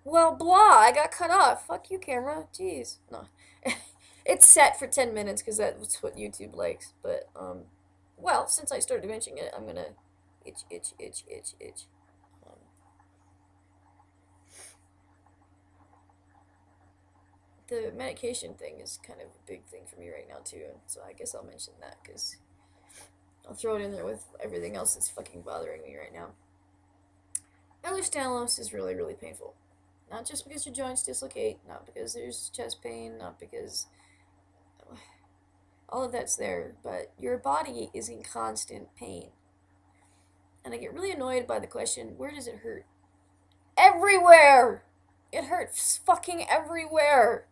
Well, blah, I got cut off. Fuck you, camera. Jeez. No. It's set for 10 minutes because that's what YouTube likes. But, well, since I started mentioning it, I'm gonna itch, itch, itch, itch, itch. Um, the medication thing is kind of a big thing for me right now, too. And so I guess I'll mention that because I'll throw it in there with everything else that's fucking bothering me right now. Ehlers-Danlos is really, really painful. Not just because your joints dislocate, not because there's chest pain, not because all of that's there, but your body is in constant pain. And I get really annoyed by the question, where does it hurt? Everywhere! It hurts fucking everywhere!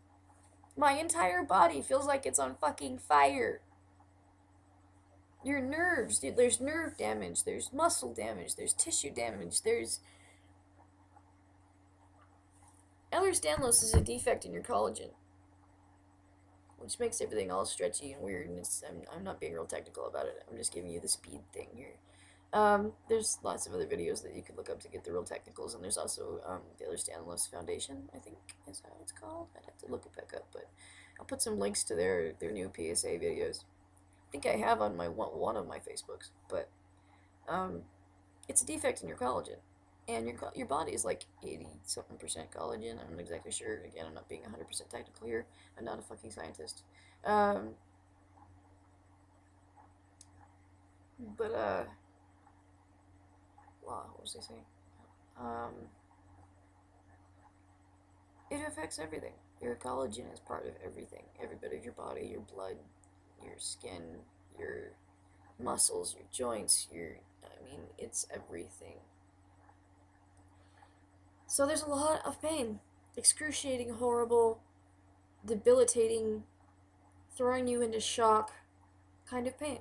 My entire body feels like it's on fucking fire. Your nerves, dude, there's nerve damage, there's muscle damage, there's tissue damage, there's. Ehlers-Danlos is a defect in your collagen, which makes everything all stretchy and weird. And I'm not being real technical about it. I'm just giving you the speed thing here. There's lots of other videos that you could look up to get the real technicals, and there's also the Ehlers-Danlos Foundation, I think is how it's called. I'd have to look it back up, but I'll put some links to their new PSA videos. I think I have on my one of my Facebooks, but um, it's a defect in your collagen, and your body is like 80 something percent collagen. I'm not exactly sure. Again, I'm not being 100% technical here. I'm not a fucking scientist. Um, but wow, what was I saying? Um, it affects everything. Your collagen is part of everything. Every bit of your body, your blood, your skin, your muscles, your joints, I mean, it's everything. So there's a lot of pain. Excruciating, horrible, debilitating, throwing you into shock kind of pain.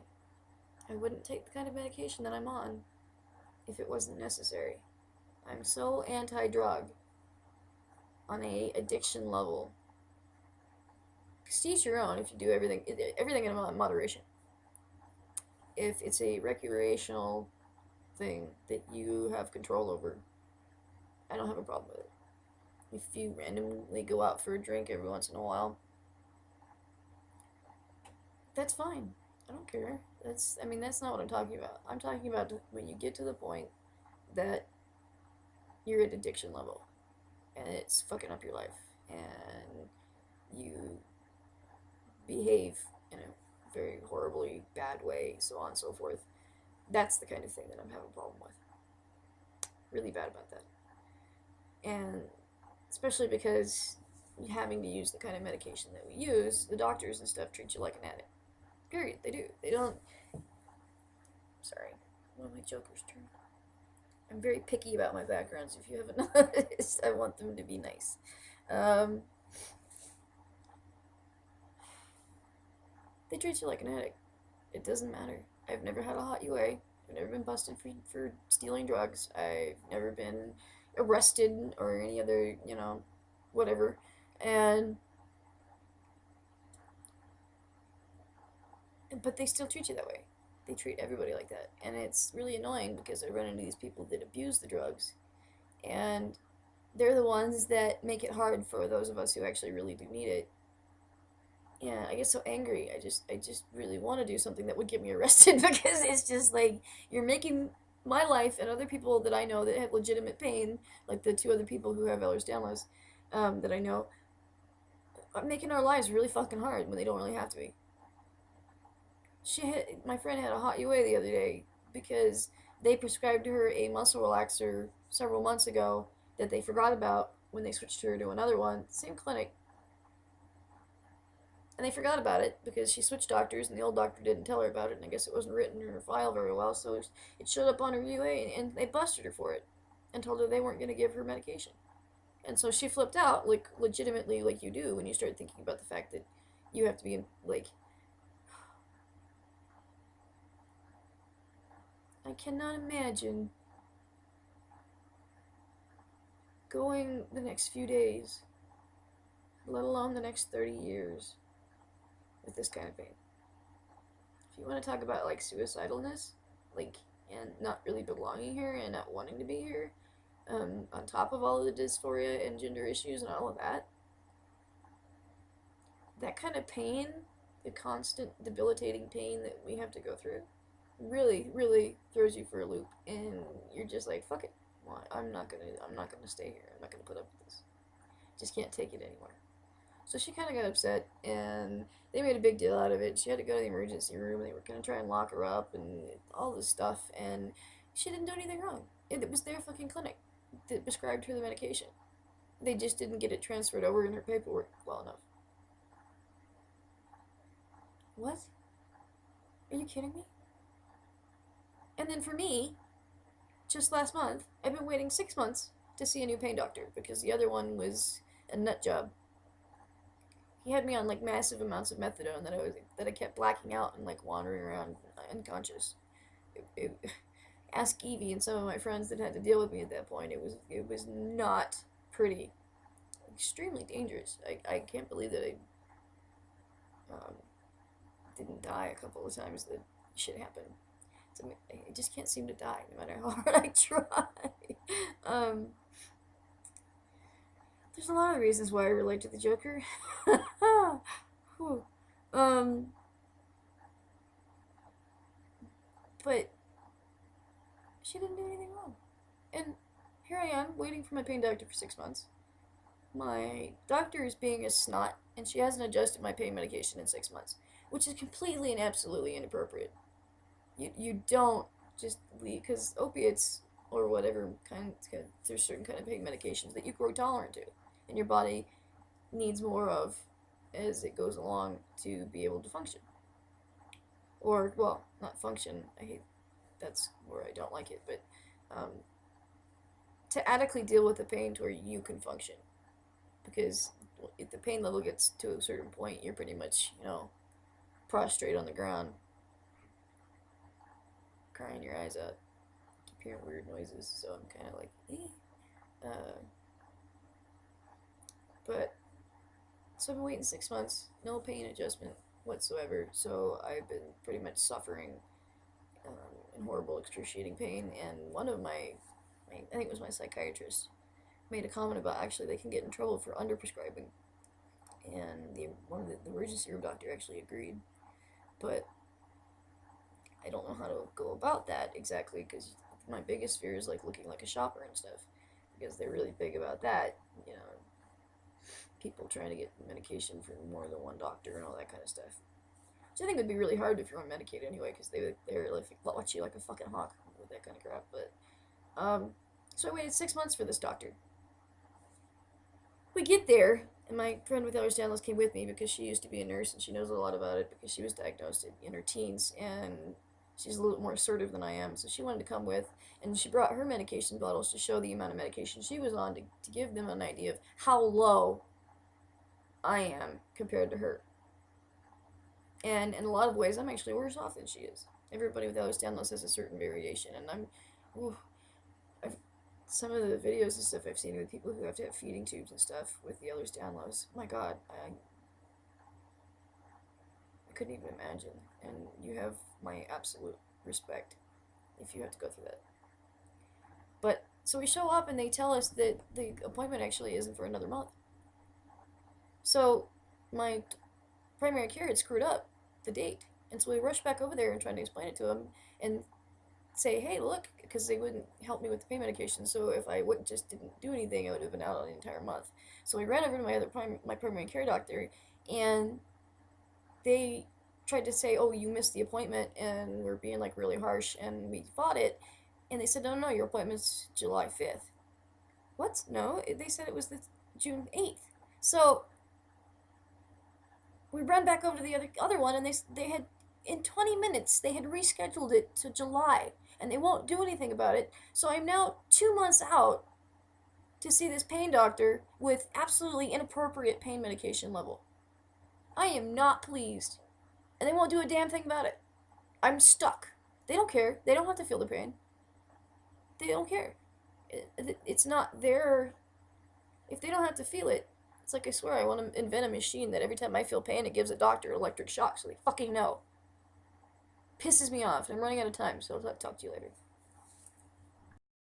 I wouldn't take the kind of medication that I'm on if it wasn't necessary. I'm so anti-drug on a addiction level. Because to each your own if you do everything in moderation. If it's a recreational thing that you have control over, I don't have a problem with it. If you randomly go out for a drink every once in a while, that's fine. I don't care. That's not what I'm talking about. I'm talking about when you get to the point that you're at addiction level and it's fucking up your life and you behave in a very horribly bad way, so on and so forth. That's the kind of thing that I'm having a problem with. Really bad about that. And especially because having to use the kind of medication that we use, the doctors and stuff treat you like an addict. Period. They do. They don't. Sorry. One of my joker's turn. I'm very picky about my backgrounds. If you haven't noticed, I want them to be nice. Um, they treat you like an addict. It doesn't matter. I've never had a hot UA. I've never been busted for stealing drugs. I've never been arrested or any other, whatever. And but they still treat you that way. They treat everybody like that. And it's really annoying because I run into these people that abuse the drugs and they're the ones that make it hard for those of us who actually really do need it. Yeah, I get so angry. I just really want to do something that would get me arrested because it's just like you're making my life and other people that I know that have legitimate pain, like the two other people who have Ehlers-Danlos, that I know, are making our lives really fucking hard when they don't really have to be. My friend had a hot UA the other day because they prescribed her a muscle relaxer several months ago that they forgot about when they switched her to another one, same clinic, and they forgot about it because she switched doctors and the old doctor didn't tell her about it, and I guess it wasn't written in her file very well, so it showed up on her UA and they busted her for it and told her they weren't going to give her medication. And so she flipped out, like legitimately, like you do when you start thinking about the fact that you have to be like. I cannot imagine going the next few days, let alone the next 30 years, with this kind of pain. If you want to talk about like suicidalness, like, and not really belonging here and not wanting to be here, on top of all of the dysphoria and gender issues and all of that, that kind of pain, the constant debilitating pain that we have to go through, really, really throws you for a loop, and you're just like, fuck it. Well, I'm not gonna stay here. I'm not gonna put up with this. Just can't take it anymore. So she kind of got upset, and they made a big deal out of it. She had to go to the emergency room, and they were gonna try and lock her up, and all this stuff, and she didn't do anything wrong. It was their fucking clinic that prescribed her the medication. They just didn't get it transferred over in her paperwork well enough. What? Are you kidding me? And then for me, just last month, I've been waiting 6 months to see a new pain doctor because the other one was a nut job. He had me on like massive amounts of methadone that I kept blacking out and like wandering around unconscious. Ask Evie and some of my friends that had to deal with me at that point. It was not pretty. Extremely dangerous. I can't believe that I um, didn't die a couple of times that shit happened. I just can't seem to die no matter how hard I try. um, there's a lot of reasons why I relate to the Joker. um, but she didn't do anything wrong. And here I am, waiting for my pain doctor for 6 months. My doctor is being a snot, and she hasn't adjusted my pain medication in 6 months, which is completely and absolutely inappropriate. You don't just leave, because opiates or whatever there's certain kind of pain medications that you grow tolerant to, and your body needs more of as it goes along to be able to function. Or, well, not function. I hate that's where I don't like it, but um, to adequately deal with the pain to where you can function. Because if the pain level gets to a certain point, you're pretty much, prostrate on the ground, crying your eyes out. Keep hearing weird noises, so I'm kind of like, eh. But, so I've been waiting 6 months, no pain adjustment whatsoever, so I've been pretty much suffering in horrible, excruciating pain, and one of I think it was my psychiatrist, made a comment about actually they can get in trouble for underprescribing, and one of the emergency room doctor actually agreed, but I don't know how to go about that exactly because my biggest fear is like looking like a shopper and stuff because they're really big about that, people trying to get medication from more than one doctor and all that kind of stuff. Which I think would be really hard if you're on Medicaid anyway, because they're like watch you like a fucking hawk with that kind of crap. But so I waited 6 months for this doctor. We get there, and my friend with Ehlers-Danlos came with me because she used to be a nurse and she knows a lot about it because she was diagnosed in her teens and she's a little more assertive than I am. So she wanted to come with, and she brought her medication bottles to show the amount of medication she was on to give them an idea of how low I am compared to her. And in a lot of ways, I'm actually worse off than she is. Everybody with Ehlers-Danlos has a certain variation, and some of the videos and stuff I've seen with people who have to have feeding tubes and stuff with the Ehlers-Danlos, my God, I couldn't even imagine. And you have my absolute respect if you have to go through that. But so we show up and they tell us that the appointment actually isn't for another month. So my primary care had screwed up the date, and so we rushed back over there and tried to explain it to them and say, hey, look, because they wouldn't help me with the pain medication. So if I would just didn't do anything, I would have been out on the entire month. So we ran over to my primary care doctor, and they tried to say, oh, you missed the appointment, and we're being like really harsh, and we fought it. And they said, no, your appointment's July 5th. What? No, they said it was the June 8th. So we ran back over to the other one, and they had in 20 minutes they had rescheduled it to July, and they won't do anything about it. So I'm now 2 months out to see this pain doctor with absolutely inappropriate pain medication level. I am not pleased, and they won't do a damn thing about it. I'm stuck. They don't care. They don't have to feel the pain. They don't care. It's not their. If they don't have to feel it, it's like I swear I want to invent a machine that every time I feel pain, it gives a doctor electric shock so they fucking know. Pisses me off, and I'm running out of time, so I'll talk to you later.